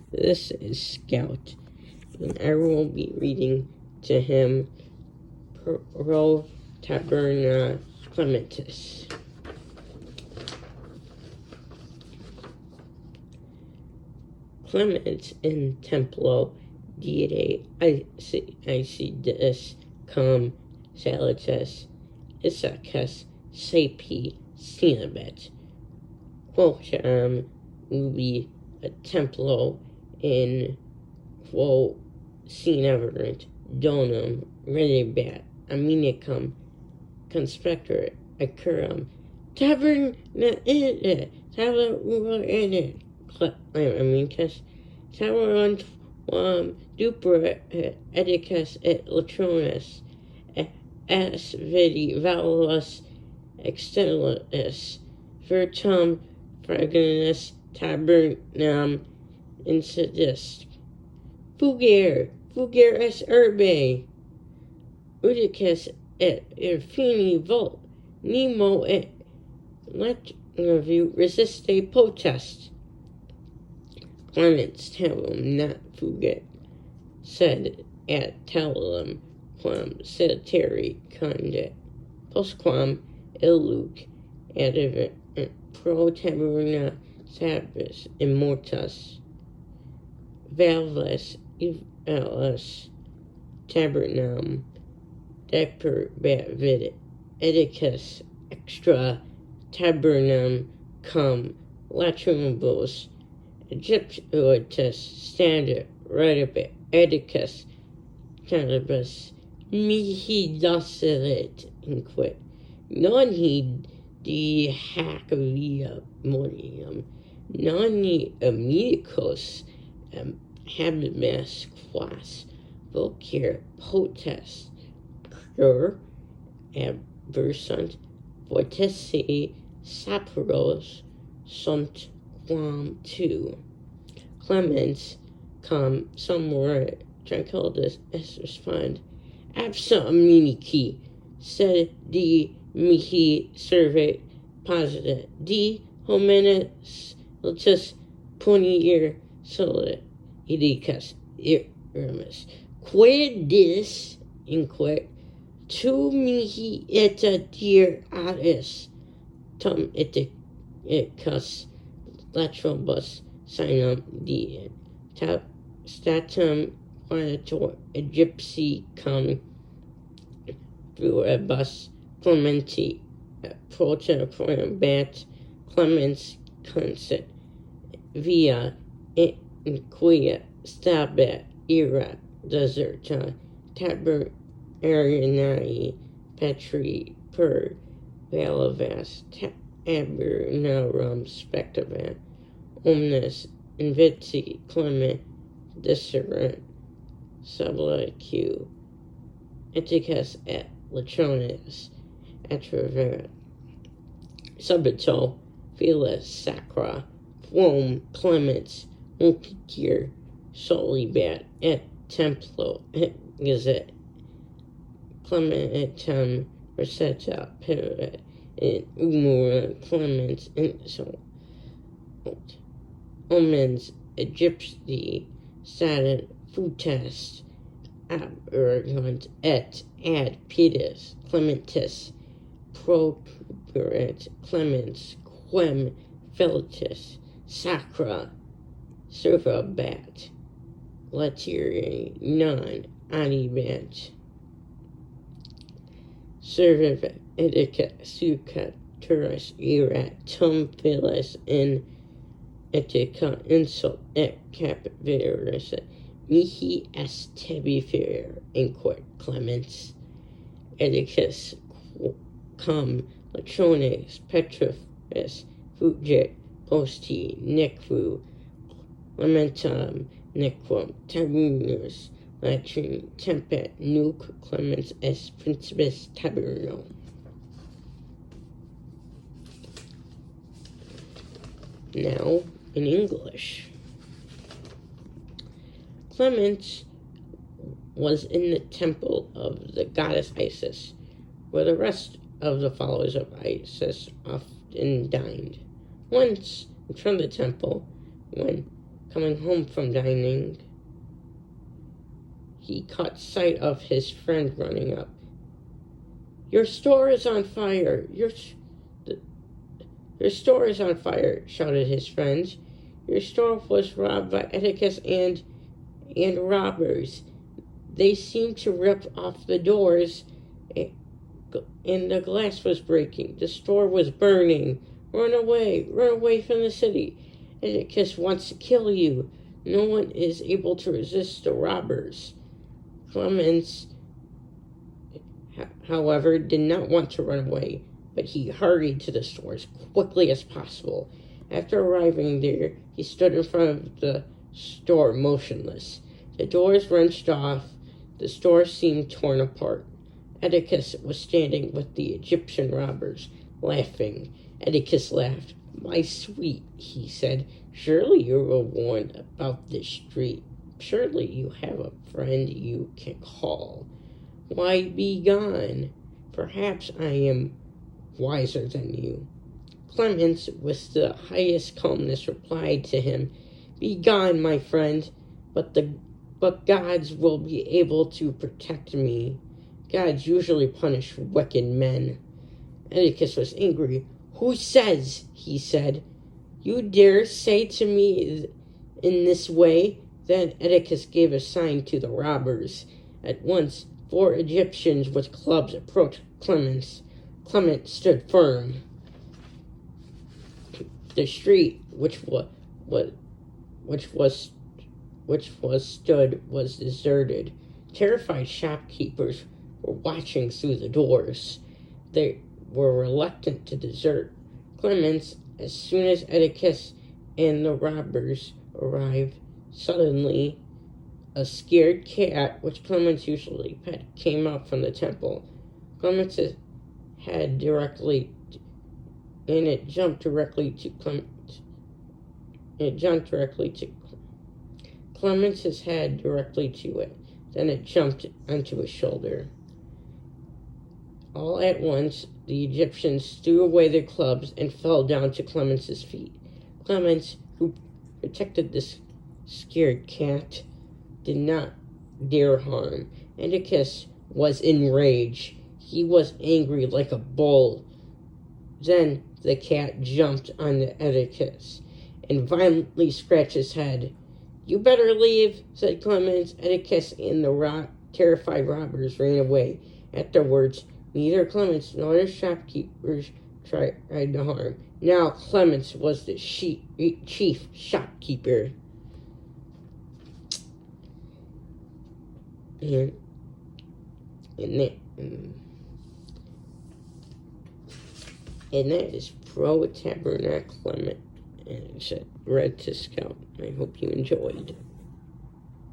This is Scout, and I will be reading to him Pro Taberna Clementis. Clemens in Templo Diede Isidis cum Salitas Issachus Sapi Sinabet quotam ubi a Templo in quo sinaverent donum redebat aminicum conspector occurrum taberna in taberna Amicus taverunt dupera edicus et latronus as vidi valus externus virtum fraganus tabernam insidist fugere es urbe udicus et infini volt nemo et let review resiste potest. Clemens tabulum not fugit, sed at tabulum quam seditari condet, postquam illuc advent pro taberna sabis immortus, valvus evalus tabernam deperbat vid edicus extra tabernam cum latrinibus Egyptus standard redibit edicus cannabis mihi docilit inquit non he de hac via morium non he amicus habimus quas vocere potest cur adversunt vortici sapiros sunt quam tu Clemens cum somewhere tranquillus est respond absa aminici sed di mihi servet posita di hominis litus punier solit edicus irremus quid dis inquit tu mihi eta dir adis tum edicus latrobus sinum die statum quanator Egypti cum furibus Clementi proterobat Clemens consit via inquia stabat era deserta tabernarianae petri per valavas tabernarum spectabat omnes inviti Clement discerent sublicu eticus et latronus atraveret subito filis sacra quum Clemens uncitur solibat et templo et gazet Clementum receta perit in humora Clemens insult omens Egypti satin futest aberrant et ad pedis Clementis procurat Clemens quem felitis sacra servabat lateri non adibant servabat edica sucaturis erat tum filis in etica insult et capviris mihi est tebi fer inquit Clemens edicus cum latrones petrifis fugit posti nequo lamentam nequam tabernus latrin tempet nuc Clemens est principis taberno. Now in English. Clemens was in the temple of the goddess Isis, where the rest of the followers of Isis often dined. Once, in front of the temple, when Coming home from dining, he caught sight of his friend running up. "Your store is on fire! Your store is on fire!" shouted his friends. "Your store was robbed by Atticus and robbers. They seemed to rip off the doors, and the glass was breaking. The store was burning. Run away from the city. Atticus wants to kill you. No one is able to resist the robbers." Clemens, however, did not want to run away, but he hurried to the store as quickly as possible. After arriving there, he stood in front of the store motionless. The doors wrenched off. The store seemed torn apart. Atticus was standing with the Egyptian robbers, laughing. Atticus laughed. "My sweet," he said, "surely you were warned about this street. Surely you have a friend you can call. Why be gone? Perhaps I am wiser than you." Clemens, with the highest calmness, replied to him, "Be gone, my friend, but gods will be able to protect me. Gods usually punish wicked men." Atticus was angry. "Who says?" he said. "You dare say to me in this way?" Then Atticus gave a sign to the robbers. At once 4 Egyptians with clubs approached Clemens. Clement stood firm. The street, which stood was deserted. Terrified shopkeepers were watching through the doors. They were reluctant to desert. Clemens, as soon as Atticus and the robbers arrived, suddenly a scared cat, which Clemens usually pet, came out from the temple. Clemens had directly, and it jumped directly to Clemens. It jumped directly to Clemens's head, directly to it. Then it jumped onto his shoulder. All at once, the Egyptians threw away their clubs and fell down to Clemens's feet. Clemens, who protected this scared cat, did not dare harm. Atticus was enraged. He was angry like a bull. Then the cat jumped on Atticus and violently scratched his head. "You better leave," said Clemens. Atticus and the terrified robbers ran away. Afterwards, neither Clemens nor the shopkeepers tried to harm. Now Clemens was the chief shopkeeper. And that is Pro Taberna Clement, and it's read to Scout. I hope you enjoyed.